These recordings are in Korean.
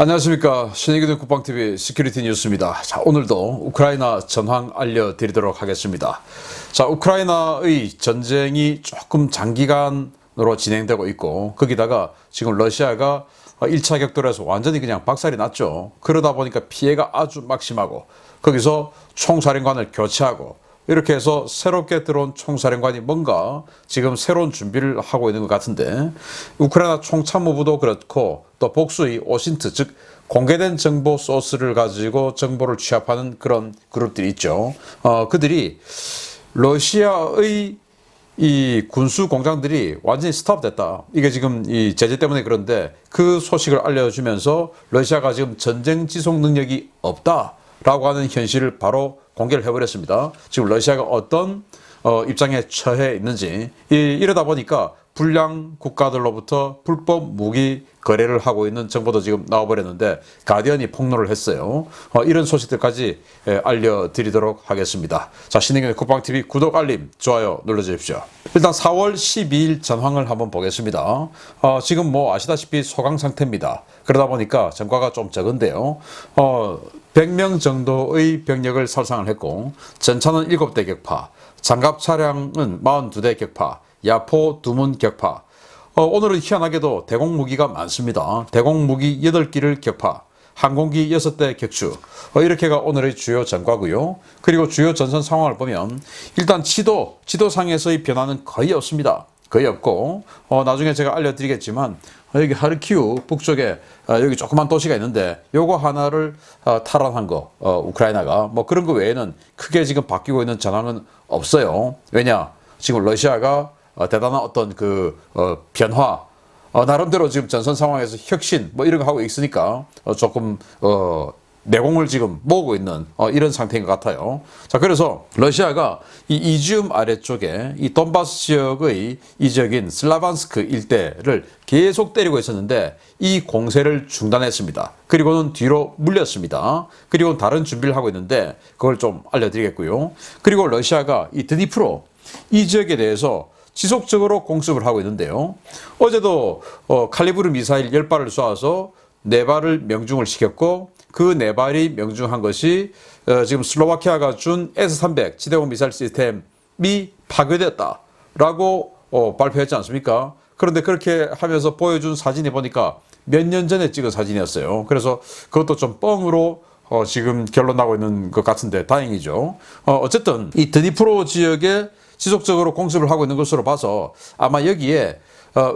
안녕하십니까. 신의기득 국방TV 시큐리티 뉴스입니다. 자, 오늘도 우크라이나 전황 알려드리도록 하겠습니다. 자, 우크라이나의 전쟁이 조금 장기간으로 진행되고 있고, 거기다가 지금 러시아가 1차 격돌에서 완전히 그냥 박살이 났죠. 그러다 보니까 피해가 아주 막심하고, 거기서 총사령관을 교체하고, 이렇게 해서 새롭게 들어온 총사령관이 뭔가 지금 새로운 준비를 하고 있는 것 같은데, 우크라이나 총참모부도 그렇고 또 복수의 오신트, 즉 공개된 정보 소스를 가지고 정보를 취합하는 그런 그룹들이 있죠. 그들이 러시아의 이 군수 공장들이 완전히 스톱됐다. 이게 지금 이 제재 때문에 그런데 그 소식을 알려주면서 러시아가 지금 전쟁 지속 능력이 없다라고 하는 현실을 바로 공개를 해버렸습니다. 지금 러시아가 어떤 입장에 처해 있는지, 이러다 보니까 불량 국가들로부터 불법 무기 거래를 하고 있는 정보도 지금 나와버렸는데, 가디언이 폭로를 했어요. 이런 소식들까지 알려드리도록 하겠습니다. 자, 신의균의 국방TV 구독, 알림, 좋아요 눌러주십시오. 일단 4월 12일 전황을 한번 보겠습니다. 지금 뭐 아시다시피 소강 상태입니다. 그러다 보니까 전과가 좀 적은데요. 100명 정도의 병력을 살상을 했고, 전차는 7대 격파, 장갑 차량은 42대 격파, 야포 두문 격파. 오늘은 희한하게도 대공무기가 많습니다. 대공무기 8기를 격파, 항공기 6대 격추. 이렇게가 오늘의 주요 전과고요. 그리고 주요 전선 상황을 보면 일단 지도상에서의 변화는 거의 없습니다. 거의 없고, 나중에 제가 알려드리겠지만, 여기 하르키우 북쪽에 여기 조그만 도시가 있는데, 요거 하나를 탈환한 거, 우크라이나가 뭐 그런 거 외에는 크게 지금 바뀌고 있는 전황은 없어요. 왜냐? 지금 러시아가 대단한 어떤 변화, 나름대로 지금 전선 상황에서 혁신 뭐 이런 거 하고 있으니까 조금 내공을 지금 모으고 있는 이런 상태인 것 같아요. 자, 그래서 러시아가 이 이지움 아래쪽에 이 돈바스 지역의 이 지역인 슬라반스크 일대를 계속 때리고 있었는데, 이 공세를 중단했습니다. 그리고는 뒤로 물렸습니다. 그리고 다른 준비를 하고 있는데 그걸 좀 알려드리겠고요. 그리고 러시아가 이 드니프로 이 지역에 대해서 지속적으로 공습을 하고 있는데요. 어제도 칼리브르 미사일 10발을 쏘아서 4발을 명중을 시켰고, 그 4발이 명중한 것이 지금 슬로바키아가 준 S-300 지대공 미사일 시스템이 파괴됐다라고 발표했지 않습니까? 그런데 그렇게 하면서 보여준 사진이 보니까 몇 년 전에 찍은 사진이었어요. 그래서 그것도 좀 뻥으로 지금 결론 나고 있는 것 같은데 다행이죠. 어쨌든 이 드니프로 지역에 지속적으로 공습을 하고 있는 것으로 봐서 아마 여기에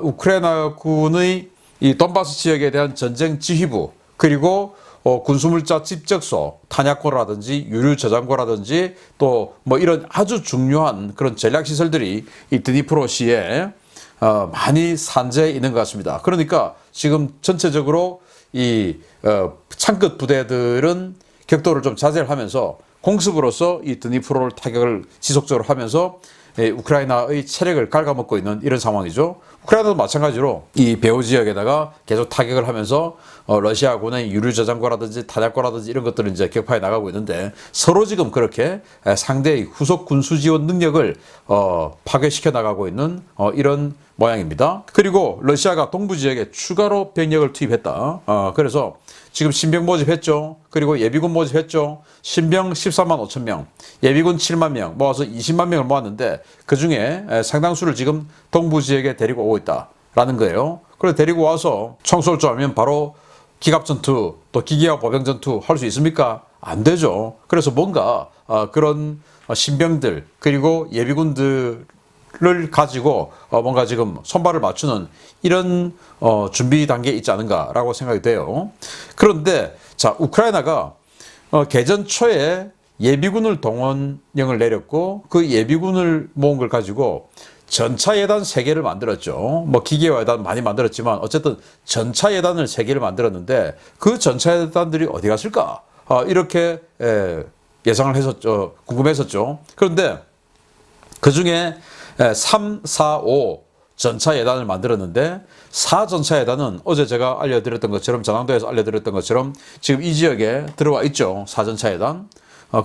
우크라이나군의 이 돈바스 지역에 대한 전쟁 지휘부, 그리고 군수물자 집적소, 탄약고라든지 유류 저장고라든지 또 뭐 이런 아주 중요한 그런 전략 시설들이 이 드니프로시에 많이 산재해 있는 것 같습니다. 그러니까 지금 전체적으로 이 창끝 부대들은 격돌을 좀 자제를 하면서 공습으로서 이 드니프로를 타격을 지속적으로 하면서 우크라이나의 체력을 갉아먹고 있는 이런 상황이죠. 우크라이나도 마찬가지로 이 배후 지역에다가 계속 타격을 하면서 러시아군의 유류 저장고라든지 탄약고라든지 이런 것들을 이제 격파해 나가고 있는데, 서로 지금 그렇게 상대의 후속 군수 지원 능력을 파괴시켜 나가고 있는 이런 모양입니다. 그리고 러시아가 동부 지역에 추가로 병력을 투입했다. 그래서 지금 신병 모집했죠. 그리고 예비군 모집했죠. 신병 14만 5천 명, 예비군 7만 명 모아서 20만 명을 모았는데, 그 중에 상당수를 지금 동부 지역에 데리고 오고 있다라는 거예요. 그래서 데리고 와서 총 쏠 줄 알면 바로 기갑 전투, 또 기계화 보병 전투 할 수 있습니까? 안 되죠. 그래서 뭔가 그런 신병들 그리고 예비군들을 가지고 뭔가 지금 손발을 맞추는 이런 준비 단계에 있지 않은가라고 생각이 돼요. 그런데 자, 우크라이나가 개전 초에 예비군을 동원령을 내렸고, 그 예비군을 모은 걸 가지고 전차 예단 3개를 만들었죠. 뭐 기계화 예단 많이 만들었지만 어쨌든 전차 예단을 3개를 만들었는데, 그 전차 예단들이 어디 갔을까? 이렇게 예상을 했었죠. 궁금했었죠. 그런데 그 중에 3, 4, 5 전차 예단을 만들었는데, 4전차 예단은 어제 제가 알려드렸던 것처럼, 전황도에서 알려드렸던 것처럼 지금 이 지역에 들어와 있죠. 4전차 예단.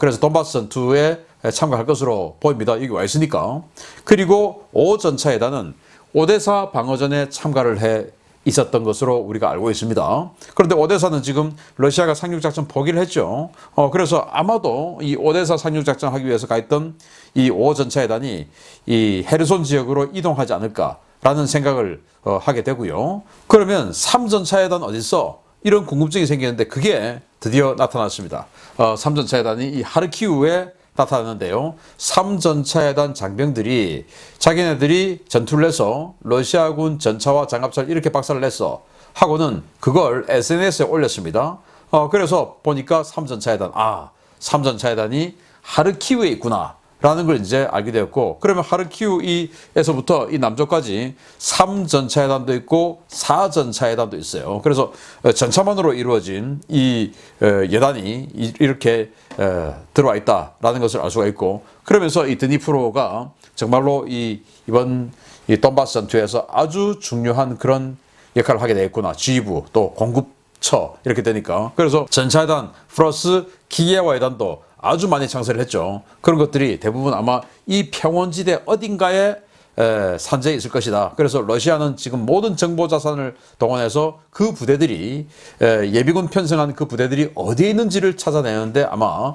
그래서 돈바스 전투에 참가할 것으로 보입니다. 여기 와 있으니까. 그리고 5전차 예단은 오데사 방어전에 참가를 해 있었던 것으로 우리가 알고 있습니다. 그런데 오데사는 지금 러시아가 상륙작전 포기를 했죠. 그래서 아마도 이 오데사 상륙작전 하기 위해서 가 있던 이 5호 전차회단이 이 헤르손 지역으로 이동하지 않을까라는 생각을 하게 되고요. 그러면 3전차회단 어디 있어? 이런 궁금증이 생기는데 그게 드디어 나타났습니다. 3전차회단이 이 하르키우에 나타났는데요. 3전차회단 장병들이 자기네들이 전투를 해서 러시아군 전차와 장갑차를 이렇게 박살을 냈어 하고는 그걸 SNS에 올렸습니다. 그래서 보니까 3전차회단, 3전차회단이 하르키우에 있구나 라는 걸 이제 알게 되었고, 그러면 하르키우에서부터 이 남쪽까지 3전차회단도 있고 4전차회단도 있어요. 그래서 전차만으로 이루어진 이 예단이 이렇게 들어와 있다라는 것을 알 수가 있고, 그러면서 이 드니프로가 정말로 이번 이 돈바스 전투에서 아주 중요한 그런 역할을 하게 되겠구나. 지휘부 또 공급처 이렇게 되니까, 그래서 전차회단 플러스 기계화 회단도 아주 많이 창설을 했죠. 그런 것들이 대부분 아마 이 평원지대 어딘가에 산재에 있을 것이다. 그래서 러시아는 지금 모든 정보 자산을 동원해서 그 부대들이 예비군 편성한 그 부대들이 어디에 있는지를 찾아내는데 아마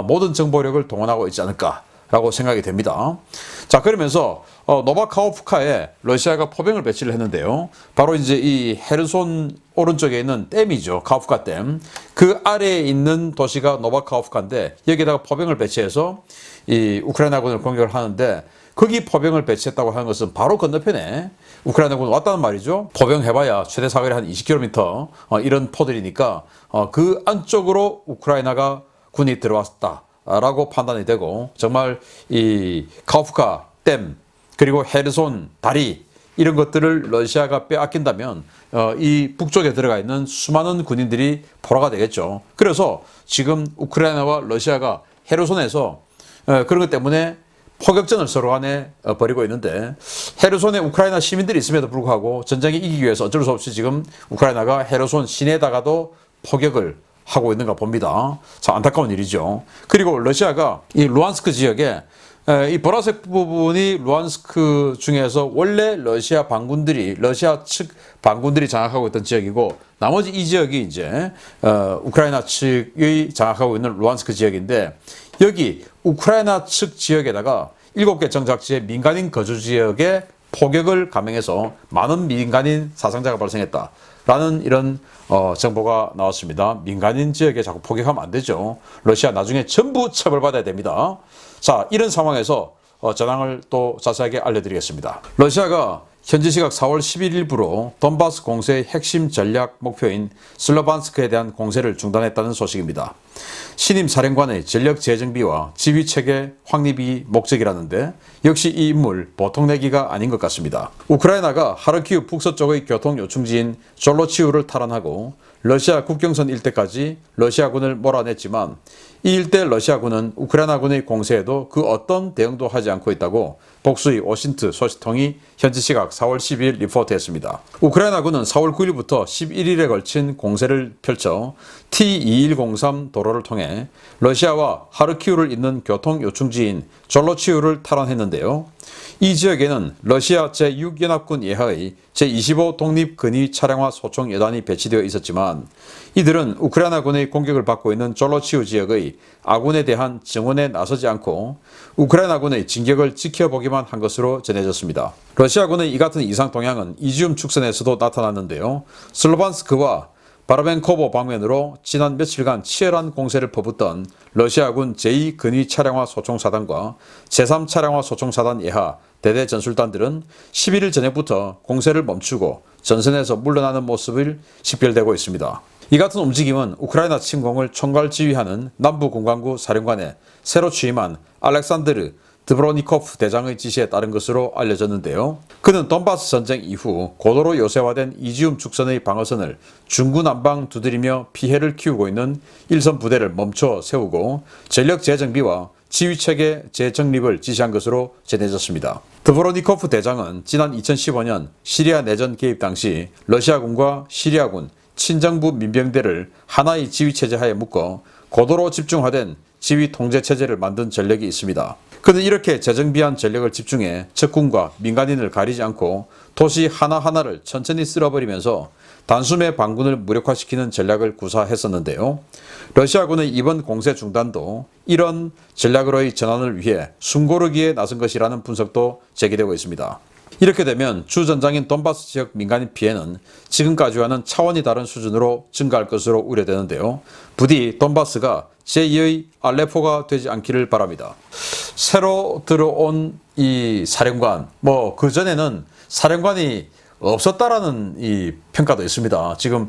모든 정보력을 동원하고 있지 않을까라고 생각이 됩니다. 자, 그러면서 노바카호프카에 러시아가 포병을 배치를 했는데요. 바로 이제 이 헤르손 오른쪽에 있는 댐이죠. 카호프카 댐. 그 아래에 있는 도시가 노바카호프카인데 여기에다가 포병을 배치해서 이 우크라이나군을 공격을 하는데, 거기 포병을 배치했다고 하는 것은 바로 건너편에 우크라이나군 왔다는 말이죠. 포병 해봐야 최대 사거리 한 20km 이런 포들이니까 그 안쪽으로 우크라이나가 군이 들어왔다라고 판단이 되고, 정말 이 카호프카 댐 그리고 헤르손 다리 이런 것들을 러시아가 빼앗긴다면 이 북쪽에 들어가 있는 수많은 군인들이 포로가 되겠죠. 그래서 지금 우크라이나와 러시아가 헤르손에서 그런 것 때문에 포격전을 서로 간에 벌이고 있는데, 헤르손에 우크라이나 시민들이 있음에도 불구하고 전쟁이 이기기 위해서 어쩔 수 없이 지금 우크라이나가 헤르손 시내에다가도 포격을 하고 있는가 봅니다. 참 안타까운 일이죠. 그리고 러시아가 이 루안스크 지역에 이 보라색 부분이 루안스크 중에서 원래 러시아 측 반군들이 장악하고 있던 지역이고, 나머지 이 지역이 이제 우크라이나 측이 장악하고 있는 루안스크 지역인데, 여기 우크라이나 측 지역에다가 7개 정착지의 민간인 거주 지역에 포격을 감행해서 많은 민간인 사상자가 발생했다라는 이런 정보가 나왔습니다. 민간인 지역에 자꾸 포격하면 안 되죠. 러시아 나중에 전부 처벌받아야 됩니다. 자, 이런 상황에서 전황을 또 자세하게 알려드리겠습니다. 러시아가 현지 시각 4월 11일부로 돈바스 공세의 핵심 전략 목표인 슬로반스크에 대한 공세를 중단했다는 소식입니다. 신임 사령관의 전력 재정비와 지휘체계 확립이 목적이라는데, 역시 이 인물 보통 내기가 아닌 것 같습니다. 우크라이나가 하르키우 북서쪽의 교통 요충지인 졸로치우를 탈환하고 러시아 국경선 일대까지 러시아군을 몰아냈지만, 이 일대 러시아군은 우크라이나군의 공세에도 그 어떤 대응도 하지 않고 있다고 복수의 오신트 소식통이 현지 시각 4월 12일 리포트했습니다. 우크라이나군은 4월 9일부터 11일에 걸친 공세를 펼쳐 T2103 도로를 통해 러시아와 하르키우를 잇는 교통 요충지인 졸로치우를 탈환했는데요. 이 지역에는 러시아 제6연합군 예하의 제25 독립근위 차량화 소총 여단이 배치되어 있었지만, 이들은 우크라이나군의 공격을 받고 있는 졸로치우 지역의 아군에 대한 증원에 나서지 않고 우크라이나군의 진격을 지켜보기만 한 것으로 전해졌습니다. 러시아군의 이 같은 이상 동향은 이지움 축선에서도 나타났는데요. 슬로반스크와 바르벤코보 방면으로 지난 며칠간 치열한 공세를 퍼붓던 러시아군 제2근위 차량화 소총사단과 제3 차량화 소총사단 예하 대대 전술단들은 11일 저녁부터 공세를 멈추고 전선에서 물러나는 모습을 식별되고 있습니다. 이 같은 움직임은 우크라이나 침공을 총괄 지휘하는 남부군광구 사령관에 새로 취임한 알렉산드르 드브로니코프 대장의 지시에 따른 것으로 알려졌는데요. 그는 돈바스 전쟁 이후 고도로 요새화된 이지움 축선의 방어선을 중구난방 두드리며 피해를 키우고 있는 일선 부대를 멈춰 세우고 전력 재정비와 지휘체계 재정립을 지시한 것으로 전해졌습니다. 드브로니코프 대장은 지난 2015년 시리아 내전 개입 당시 러시아군과 시리아군, 친정부 민병대를 하나의 지휘체제 하에 묶어 고도로 집중화된 지휘 통제체제를 만든 전력이 있습니다. 그런데 이렇게 재정비한 전력을 집중해 적군과 민간인을 가리지 않고 도시 하나하나를 천천히 쓸어버리면서 단숨에 반군을 무력화시키는 전략을 구사했었는데요. 러시아군의 이번 공세 중단도 이런 전략으로의 전환을 위해 숨고르기에 나선 것이라는 분석도 제기되고 있습니다. 이렇게 되면 주 전장인 돈바스 지역 민간인 피해는 지금까지와는 차원이 다른 수준으로 증가할 것으로 우려되는데요. 부디 돈바스가 제2의 알레포가 되지 않기를 바랍니다. 새로 들어온 이 사령관, 그전에는 사령관이 없었다라는 이 평가도 있습니다. 지금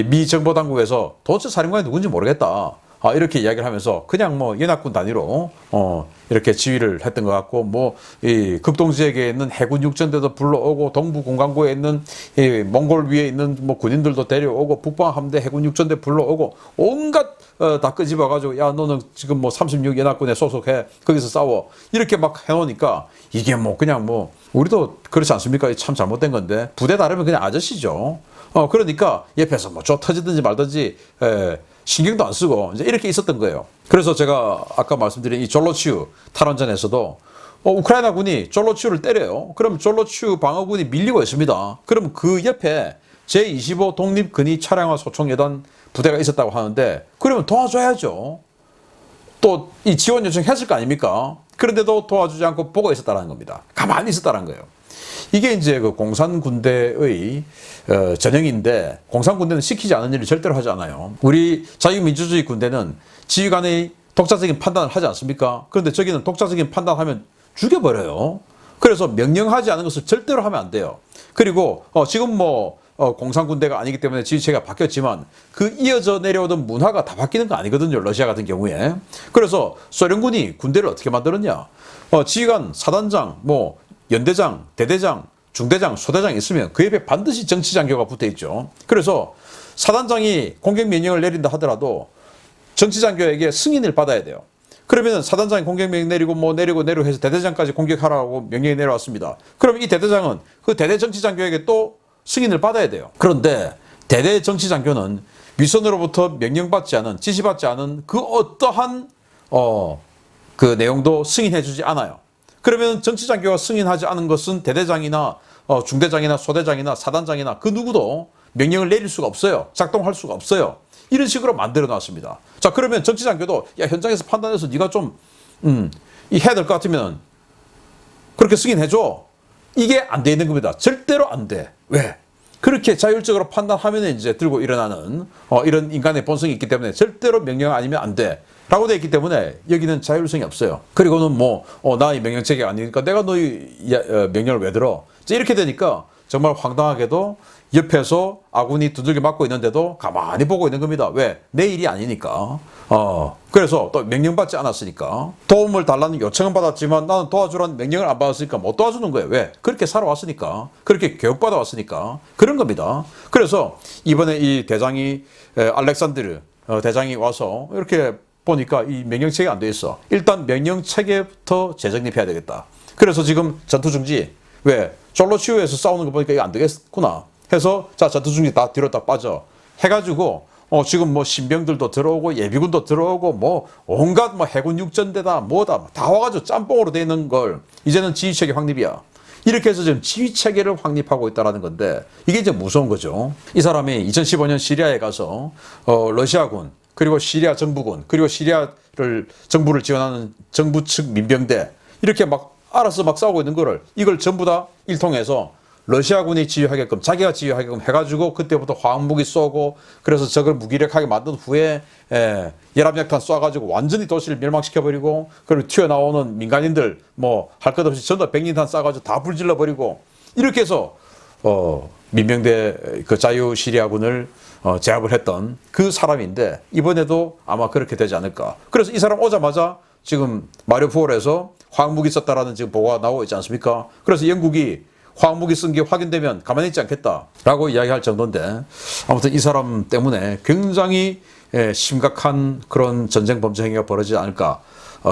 미 정보 당국에서 도대체 사령관이 누군지 모르겠다. 이렇게 이야기를 하면서 그냥 연합군 단위로 이렇게 지휘를 했던 것 같고, 이 극동 지역에 있는 해군 육전대도 불러오고 동부 공강구에 있는 이 몽골 위에 있는 군인들도 데려오고 북방 함대 해군 육전대 불러오고 온갖 다 끄집어가지고 야 너는 지금 36 연합군에 소속해 거기서 싸워 이렇게 막 해놓으니까 이게 그냥 우리도 그렇지 않습니까? 참 잘못된 건데 부대 다르면 그냥 아저씨죠. 그러니까 옆에서 쪼 터지든지 말든지 신경도 안 쓰고 이제 이렇게 있었던 거예요. 그래서 제가 아까 말씀드린 이 졸로치우 탈원전에서도 우크라이나 군이 졸로치우를 때려요. 그럼 졸로치우 방어군이 밀리고 있습니다. 그럼 그 옆에 제25 독립근위 차량화 소총여단 부대가 있었다고 하는데 그러면 도와줘야죠. 또 이 지원 요청했을 거 아닙니까? 그런데도 도와주지 않고 보고 있었다는 겁니다. 가만히 있었다는 거예요. 이게 이제 그 공산군대의 전형인데, 공산군대는 시키지 않은 일을 절대로 하지 않아요. 우리 자유민주주의 군대는 지휘관의 독자적인 판단을 하지 않습니까? 그런데 저기는 독자적인 판단하면 죽여버려요. 그래서 명령하지 않은 것을 절대로 하면 안 돼요. 그리고 지금 공산군대가 아니기 때문에 지휘체가 바뀌었지만 그 이어져 내려오던 문화가 다 바뀌는 거 아니거든요. 러시아 같은 경우에. 그래서 소련군이 군대를 어떻게 만들었냐. 지휘관, 사단장, 연대장, 대대장, 중대장, 소대장 있으면 그 옆에 반드시 정치장교가 붙어 있죠. 그래서 사단장이 공격 명령을 내린다 하더라도 정치장교에게 승인을 받아야 돼요. 그러면 사단장이 공격 명령 내리고 해서 대대장까지 공격하라고 명령이 내려왔습니다. 그럼 이 대대장은 그 대대 정치장교에게 또 승인을 받아야 돼요. 그런데 대대 정치장교는 윗선으로부터 명령받지 않은, 지시받지 않은 그 어떠한 그 내용도 승인해주지 않아요. 그러면 정치장교가 승인하지 않은 것은 대대장이나 중대장이나 소대장이나 사단장이나 그 누구도 명령을 내릴 수가 없어요. 작동할 수가 없어요. 이런 식으로 만들어 놨습니다. 자, 그러면 정치장교도 현장에서 판단해서 네가 좀 해야 될 것 같으면 그렇게 승인해줘. 이게 안 돼 있는 겁니다. 절대로 안 돼. 왜? 그렇게 자율적으로 판단하면 이제 들고 일어나는 이런 인간의 본성이 있기 때문에 절대로 명령 아니면 안 돼. 라고 되어 있기 때문에 여기는 자율성이 없어요. 그리고는 나의 명령체계가 아니니까 내가 너의 명령을 왜 들어? 이렇게 되니까 정말 황당하게도 옆에서 아군이 두들겨 맞고 있는데도 가만히 보고 있는 겁니다. 왜? 내 일이 아니니까. 그래서 또 명령받지 않았으니까. 도움을 달라는 요청은 받았지만 나는 도와주라는 명령을 안 받았으니까 못 도와주는 거예요. 왜? 그렇게 살아왔으니까. 그렇게 교육받아 왔으니까. 그런 겁니다. 그래서 이번에 이 대장이 알렉산드르 대장이 와서 이렇게 보니까 이 명령체계가 안 돼 있어. 일단 명령체계부터 재정립해야 되겠다. 그래서 지금 전투중지, 왜? 졸로치우에서 싸우는 거 보니까 이거 안 되겠구나 해서 자, 전투중지 다 뒤로 딱 빠져 해가지고 지금 신병들도 들어오고 예비군도 들어오고 온갖 해군 육전대다 다 와가지고 짬뽕으로 돼 있는 걸 이제는 지휘체계 확립이야. 이렇게 해서 지금 지휘체계를 확립하고 있다는 건데 이게 이제 무서운 거죠. 이 사람이 2015년 시리아에 가서 러시아군 그리고 시리아 정부군 그리고 시리아를 정부를 지원하는 정부 측 민병대 이렇게 알아서 싸우고 있는 거를 이걸 전부 다 일통해서 러시아군이 지휘하게끔 자기가 지휘하게끔 해가지고 그때부터 화학무기 쏘고 그래서 적을 무기력하게 만든 후에 열압약탄 쏴가지고 완전히 도시를 멸망시켜버리고 그리고 튀어나오는 민간인들 할 것 없이 전부 다 백린탄 쏴가지고 다 불질러버리고 이렇게 해서 민병대 그 자유 시리아군을 제압을 했던 그 사람인데 이번에도 아마 그렇게 되지 않을까. 그래서 이 사람 오자마자 지금 마리우폴에서 화학무기 썼다라는 지금 보고가 나오고 있지 않습니까? 그래서 영국이 화학무기 쓴 게 확인되면 가만히 있지 않겠다라고 이야기할 정도인데 아무튼 이 사람 때문에 굉장히 심각한 그런 전쟁 범죄 행위가 벌어지지 않을까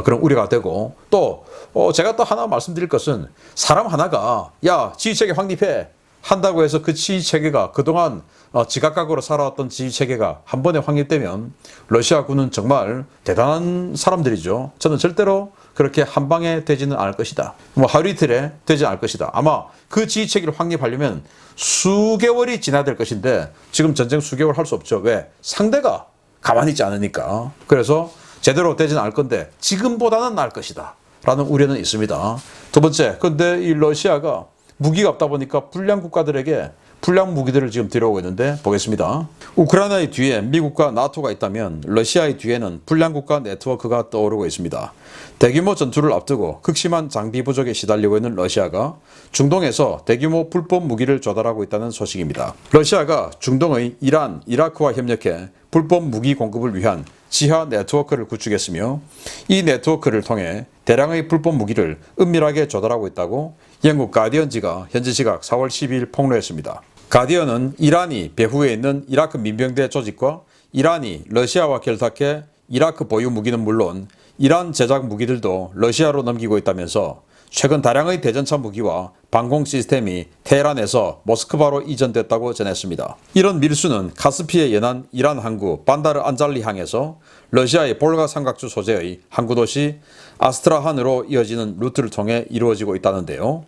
그런 우려가 되고 또 제가 또 하나 말씀드릴 것은 사람 하나가 야 지휘체계 확립해 한다고 해서 그 지휘체계가 그동안 지각각으로 살아왔던 지휘체계가 한 번에 확립되면 러시아군은 정말 대단한 사람들이죠. 저는 절대로 그렇게 한 방에 되지는 않을 것이다. 뭐 하루 이틀에 되지 않을 것이다. 아마 그 지휘체계를 확립하려면 수개월이 지나야 될 것인데 지금 전쟁 수개월 할 수 없죠. 왜? 상대가 가만히 있지 않으니까. 그래서 제대로 되지는 않을 건데 지금보다는 나을 것이다 라는 우려는 있습니다. 두 번째, 근데 이 러시아가 무기가 없다 보니까 불량 국가들에게 불량 무기들을 지금 들여오고 있는데 보겠습니다. 우크라이나의 뒤에 미국과 나토가 있다면 러시아의 뒤에는 불량 국가 네트워크가 떠오르고 있습니다. 대규모 전투를 앞두고 극심한 장비 부족에 시달리고 있는 러시아가 중동에서 대규모 불법 무기를 조달하고 있다는 소식입니다. 러시아가 중동의 이란, 이라크와 협력해 불법 무기 공급을 위한 지하 네트워크를 구축했으며 이 네트워크를 통해 대량의 불법 무기를 은밀하게 조달하고 있다고 영국 가디언지가 현지 시각 4월 12일 폭로했습니다. 가디언은 이란이 배후에 있는 이라크 민병대 조직과 이란이 러시아와 결탁해 이라크 보유 무기는 물론 이란 제작 무기들도 러시아로 넘기고 있다면서 최근 다량의 대전차 무기와 방공 시스템이 테헤란에서 모스크바로 이전됐다고 전했습니다. 이런 밀수는 카스피에 연한 이란 항구 반다르 안잘리 항에서 러시아의 볼가 삼각주 소재의 항구 도시 아스트라한으로 이어지는 루트를 통해 이루어지고 있다는데요.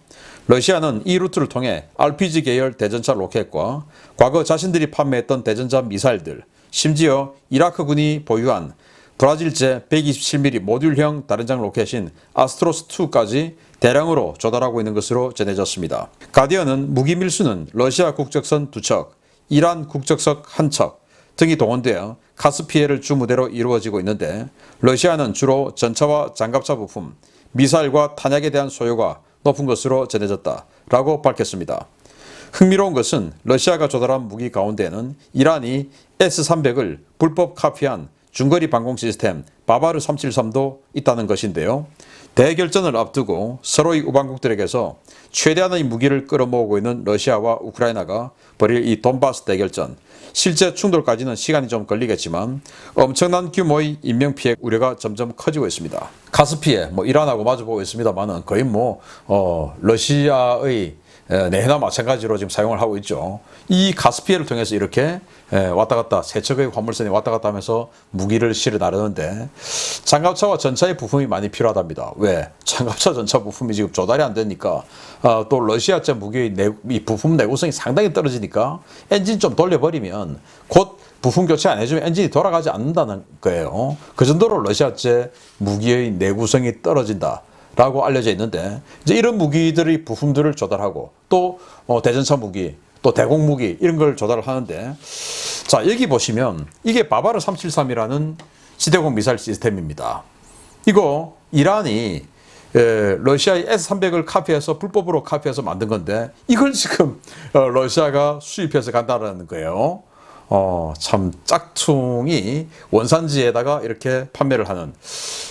러시아는 이 루트를 통해 RPG 계열 대전차 로켓과 과거 자신들이 판매했던 대전차 미사일들, 심지어 이라크군이 보유한 브라질제 127mm 모듈형 다련장 로켓인 아스트로스2까지 대량으로 조달하고 있는 것으로 전해졌습니다. 가디언은 무기 밀수는 러시아 국적선 2척, 이란 국적선 1척 등이 동원되어 카스피해를 주무대로 이루어지고 있는데 러시아는 주로 전차와 장갑차 부품, 미사일과 탄약에 대한 소요가 높은 것으로 전해졌다라고 밝혔습니다. 흥미로운 것은 러시아가 조달한 무기 가운데는 이란이 S-300을 불법 카피한 중거리 방공 시스템 바바르 373도 있다는 것인데요. 대결전을 앞두고 서로의 우방국들에게서 최대한의 무기를 끌어모으고 있는 러시아와 우크라이나가 벌일 이 돈바스 대결전, 실제 충돌까지는 시간이 좀 걸리겠지만 엄청난 규모의 인명피해 우려가 점점 커지고 있습니다. 카스피해, 이란하고 마주보고 있습니다만은 거의 러시아의 내해나 마찬가지로 지금 사용을 하고 있죠. 이 카스피해를 통해서 이렇게 왔다 갔다 세척의 화물선이 왔다 갔다 하면서 무기를 실어 나르는데 장갑차와 전차의 부품이 많이 필요하답니다. 왜? 장갑차 전차 부품이 지금 조달이 안 되니까 또 러시아제 무기의 이 부품 내구성이 상당히 떨어지니까 엔진 좀 돌려버리면 곧 부품 교체 안 해주면 엔진이 돌아가지 않는다는 거예요. 그 정도로 러시아제 무기의 내구성이 떨어진다 라고 알려져 있는데 이제 이런 무기들의 부품들을 조달하고 또 대전차 무기 또 대공 무기 이런 걸 조달을 하는데 자 여기 보시면 이게 바바르 373이라는 지대공 미사일 시스템입니다. 이거 이란이 러시아의 S-300을 카피해서 불법으로 카피해서 만든 건데 이걸 지금 러시아가 수입해서 간다는 거예요. 참 짝퉁이 원산지에다가 이렇게 판매를 하는.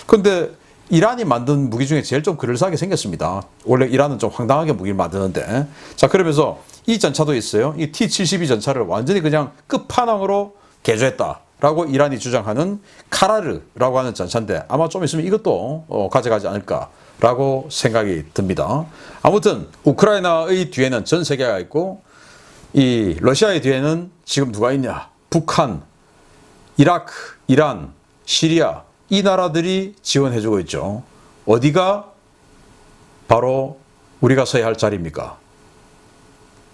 근데 이란이 만든 무기 중에 제일 좀 그럴싸하게 생겼습니다. 원래 이란은 좀 황당하게 무기를 만드는데. 자, 그러면서 이 전차도 있어요. 이 T-72 전차를 완전히 그냥 끝판왕으로 개조했다라고 이란이 주장하는 카라르라고 하는 전차인데 아마 좀 있으면 이것도 가져가지 않을까라고 생각이 듭니다. 아무튼 우크라이나의 뒤에는 전 세계가 있고 이 러시아의 뒤에는 지금 누가 있냐? 북한, 이라크, 이란, 시리아 이 나라들이 지원해주고 있죠. 어디가 바로 우리가 서야 할 자리입니까?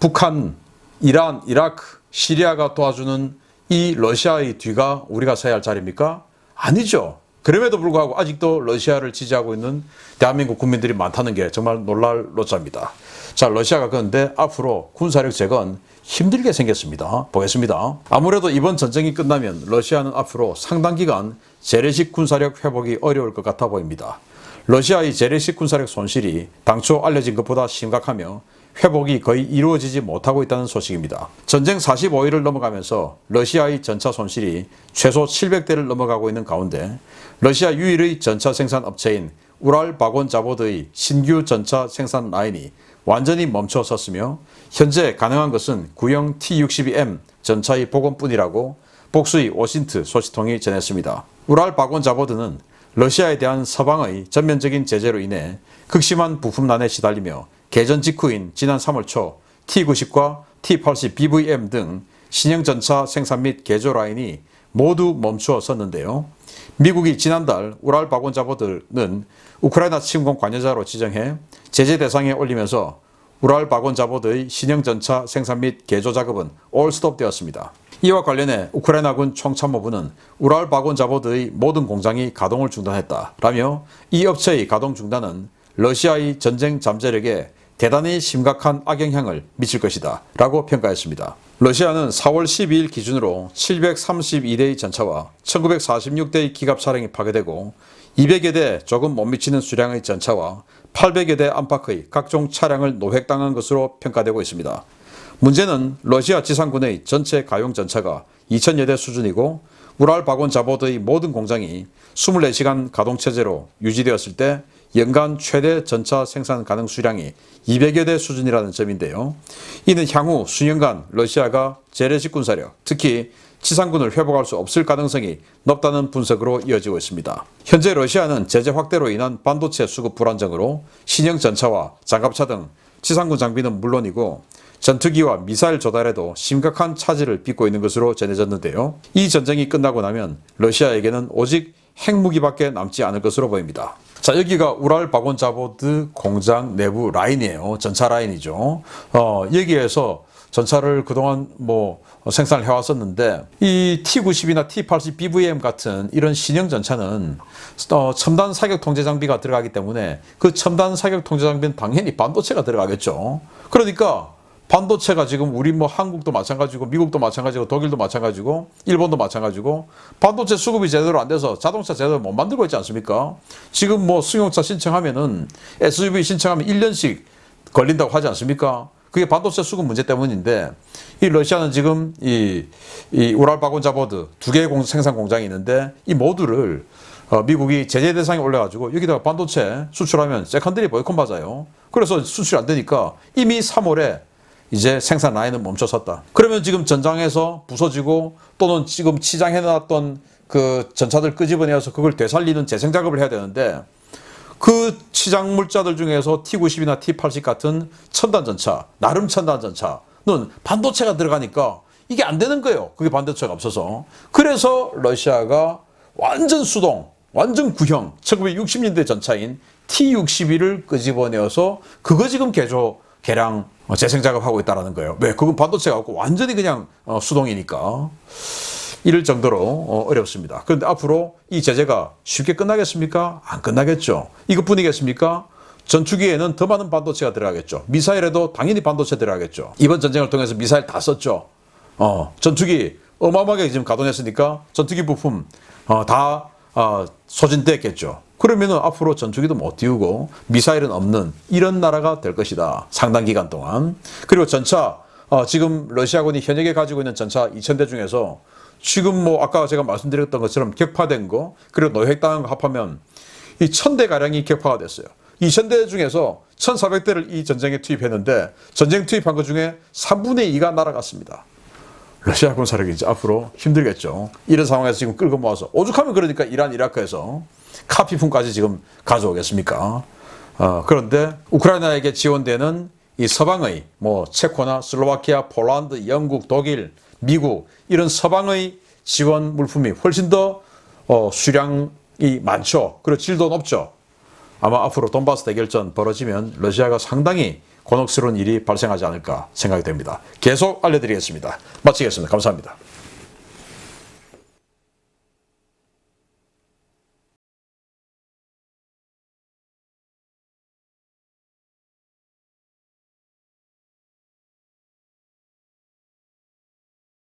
북한, 이란, 이라크, 시리아가 도와주는 이 러시아의 뒤가 우리가 서야 할 자리입니까? 아니죠. 그럼에도 불구하고 아직도 러시아를 지지하고 있는 대한민국 국민들이 많다는 게 정말 놀랄 노자입니다. 자, 러시아가 그런데 앞으로 군사력 재건 힘들게 생겼습니다. 보겠습니다. 아무래도 이번 전쟁이 끝나면 러시아는 앞으로 상당 기간 재래식 군사력 회복이 어려울 것 같아 보입니다. 러시아의 재래식 군사력 손실이 당초 알려진 것보다 심각하며 회복이 거의 이루어지지 못하고 있다는 소식입니다. 전쟁 45일을 넘어가면서 러시아의 전차 손실이 최소 700대를 넘어가고 있는 가운데 러시아 유일의 전차 생산 업체인 우랄바곤자보드의 신규 전차 생산 라인이 완전히 멈춰섰으며 현재 가능한 것은 구형 T-62M 전차의 복원뿐이라고 복수의 오신트 소식통이 전했습니다. 우랄바곤자보드는 러시아에 대한 서방의 전면적인 제재로 인해 극심한 부품난에 시달리며 개전 직후인 지난 3월 초 T-90과 T-80 BVM 등 신형 전차 생산 및 개조 라인이 모두 멈추어 섰는데요. 미국이 지난달 우랄 바곤 자보드는 우크라이나 침공 관여자로 지정해 제재 대상에 올리면서 우랄 바곤 자보드의 신형 전차 생산 및 개조 작업은 올 스톱되었습니다. 이와 관련해 우크라이나군 총참모부는 우랄 바곤 자보드의 모든 공장이 가동을 중단했다라며 이 업체의 가동 중단은 러시아의 전쟁 잠재력에 대단히 심각한 악영향을 미칠 것이다 라고 평가했습니다. 러시아는 4월 12일 기준으로 732대의 전차와 1946대의 기갑 차량이 파괴되고 200여 대 조금 못 미치는 수량의 전차와 800여 대 안팎의 각종 차량을 노획당한 것으로 평가되고 있습니다. 문제는 러시아 지상군의 전체 가용 전차가 2000여 대 수준이고 우랄 바곤 자보드의 모든 공장이 24시간 가동체제로 유지되었을 때 연간 최대 전차 생산 가능 수량이 200여 대 수준이라는 점인데요. 이는 향후 수년간 러시아가 재래식 군사력, 특히 지상군을 회복할 수 없을 가능성이 높다는 분석으로 이어지고 있습니다. 현재 러시아는 제재 확대로 인한 반도체 수급 불안정으로 신형 전차와 장갑차 등 지상군 장비는 물론이고 전투기와 미사일 조달에도 심각한 차질을 빚고 있는 것으로 전해졌는데요. 이 전쟁이 끝나고 나면 러시아에게는 오직 핵무기밖에 남지 않을 것으로 보입니다. 자, 여기가 우랄 바곤 자보드 공장 내부 라인이에요. 전차 라인이죠. 여기에서 전차를 그동안 생산을 해왔었는데 이 T-90이나 T-80 BVM 같은 이런 신형 전차는 첨단 사격 통제 장비가 들어가기 때문에 그 첨단 사격 통제 장비는 당연히 반도체가 들어가겠죠. 그러니까 반도체가 지금 우리 한국도 마찬가지고 미국도 마찬가지고 독일도 마찬가지고 일본도 마찬가지고 반도체 수급이 제대로 안 돼서 자동차 제대로 못 만들고 있지 않습니까? 지금 승용차 신청하면은 SUV 신청하면 1년씩 걸린다고 하지 않습니까? 그게 반도체 수급 문제 때문인데 이 러시아는 지금 이 우랄 바곤 자보드 2개의 생산 공장이 있는데 이 모두를 미국이 제재 대상에 올려가지고 여기다가 반도체 수출하면 세컨드리 보이콧 맞아요. 그래서 수출이 안 되니까 이미 3월에 이제 생산 라인은 멈춰섰다. 그러면 지금 전장에서 부서지고 또는 지금 치장해놨던 그 전차들 끄집어내서 그걸 되살리는 재생 작업을 해야 되는데 그 치장 물자들 중에서 T-90이나 T-80 같은 첨단 전차, 나름 첨단 전차는 반도체가 들어가니까 이게 안 되는 거예요. 그게 반도체가 없어서. 그래서 러시아가 완전 수동, 완전 구형 1960년대 전차인 T-62를 끄집어내어서 그거 지금 개량 재생 작업하고 있다는 거예요. 왜? 그건 반도체가 없고 완전히 그냥 수동이니까. 이럴 정도로 어렵습니다. 그런데 앞으로 이 제재가 쉽게 끝나겠습니까? 안 끝나겠죠. 이것뿐이겠습니까? 전투기에는 더 많은 반도체가 들어가겠죠. 미사일에도 당연히 반도체 들어가겠죠. 이번 전쟁을 통해서 미사일 다 썼죠. 전투기 어마어마하게 지금 가동했으니까 전투기 부품 다 소진됐겠죠. 그러면은 앞으로 전투기도 못 띄우고 미사일은 없는 이런 나라가 될 것이다. 상당 기간 동안. 그리고 전차 지금 러시아군이 현역에 가지고 있는 전차 2000대 중에서 지금 아까 제가 말씀드렸던 것처럼 격파된 거 그리고 노획당한 거 합하면 이 1000대 가량이 격파가 됐어요. 2000대 중에서 1400대를 이 전쟁에 투입했는데 전쟁 투입한 것 중에 3분의 2가 날아갔습니다. 러시아 군사력이 이제 앞으로 힘들겠죠. 이런 상황에서 지금 끌고 모아서 오죽하면 그러니까 이란 이라크에서 카피품까지 지금 가져오겠습니까? 그런데 우크라이나에게 지원되는 이 서방의 체코나 슬로바키아, 폴란드, 영국, 독일, 미국 이런 서방의 지원 물품이 훨씬 더 수량이 많죠. 그리고 질도 높죠. 아마 앞으로 돈바스 대결전 벌어지면 러시아가 상당히 곤혹스러운 일이 발생하지 않을까 생각이 됩니다. 계속 알려드리겠습니다. 마치겠습니다. 감사합니다.